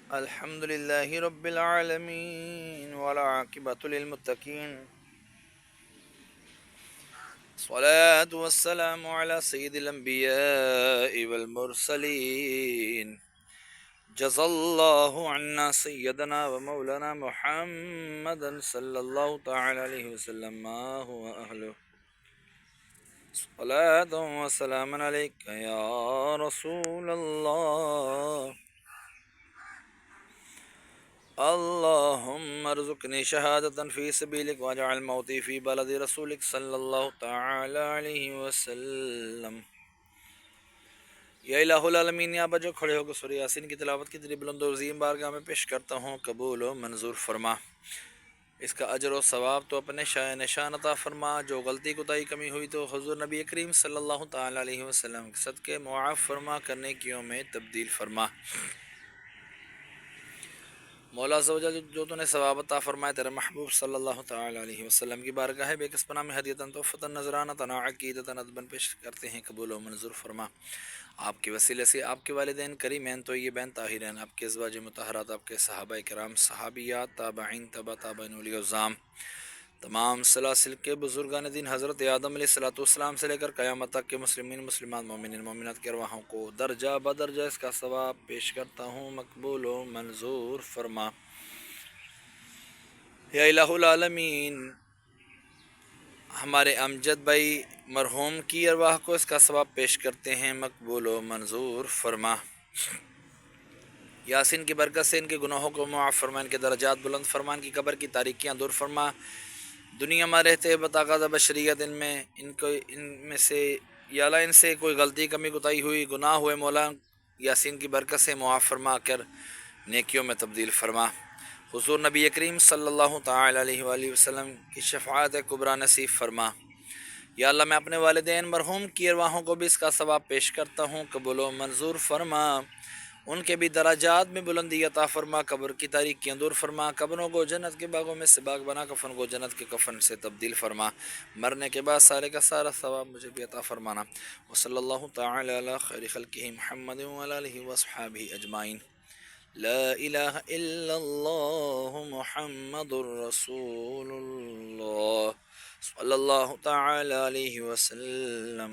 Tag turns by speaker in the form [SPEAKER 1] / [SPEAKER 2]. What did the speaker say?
[SPEAKER 1] الحمد لله رب العالمين والعاقبة للمتقين. الصلاة والسلام على سيد الأنبياء والمرسلين. جزا الله عنا سيدنا ومولانا محمدا صلى الله تعالى عليه وسلم ما هو أهله. صلاة وسلام عليك يا رسول الله. اللهم ارزقني شهادة في سبيلك واجعل موتي في بلد رسولك صلی اللہ تعالی علیہ وسلم. یا الہ العالمین، یا بجو کھڑے ہو کر سورہ یاسین کی تلاوت کی تیری بلند و عظیم بارگاہ میں پیش کرتا ہوں، قبول و منظور فرما. اس کا اجر و ثواب تو اپنے شاہ نشان عطا فرما. جو غلطی کوتاہی کمی ہوئی تو حضور نبی کریم صلی اللہ تعالی علیہ وسلم کے صدقے معاف فرما، کرنے کیوں میں تبدیل فرما. مولا عز و جل، جو تو نے ثواب عطا فرمائے تیرے محبوب صلی اللہ تعالی علیہ وسلم کی بارگاہ بے کس پناہ میں ہدیتاً تحفتاً نذرانۃ عقیدتاً ادباً پیش کرتے ہیں، قبول و منظور فرما. آپ کے وسیلے سے آپ کے والدین کریمین طیبین طاہرین، آپ کے ازواج مطہرات، آپ کے صحابہ کرام، صحابیات، تابعین، تبع تابعین، اولیاء الظام، تمام سلاسل کے بزرگان دین حضرت آدم علیہ الصلوۃ والسلام سے لے کر قیامت تک کے مسلمین، مسلمات، مومنین، مومنات کی ارواحوں کو درجہ بدرجہ اس کا ثواب پیش کرتا ہوں، مقبول و منظور فرما. یا الہ العالمین، ہمارے امجد بھائی مرحوم کی ارواح کو اس کا ثواب پیش کرتے ہیں، مقبول و منظور فرما. یاسین کی برکت سے ان کے گناہوں کو معاف فرما، ان کے درجات بلند فرما، ان کی قبر کی تاریکیاں دور فرما. دنیا میں رہتے بتاقاضہ بشریت ان میں سے یا اللہ ان سے کوئی غلطی کمی کوتاہی ہوئی، گناہ ہوئے، مولا یاسین کی برکت سے معاف فرما کر نیکیوں میں تبدیل فرما. حضور نبی کریم صلی اللہ تعالی علیہ وآلہ وسلم کی شفاعت کبریٰ نصیب فرما. یا اللہ، میں اپنے والدین مرحوم کی ارواحوں کو بھی اس کا ثواب پیش کرتا ہوں، قبول و منظور فرما. ان کے بھی درجات میں بلندی عطا فرما، قبر کی تاریکیاں دور فرما، قبروں کو جنت کے باغوں میں سے باغ بنا، کفن کو جنت کے کفن سے تبدیل فرما. مرنے کے بعد سارے کا سارا ثواب مجھے بھی عطا فرمانا. وصلی اللہ تعالی علی خیر خلقہ محمد وعلی آلہ واصحابہ اجمعین. لا الہ الا اللہ محمد رسول اللہ صلی اللہ تعالی علیہ وسلم.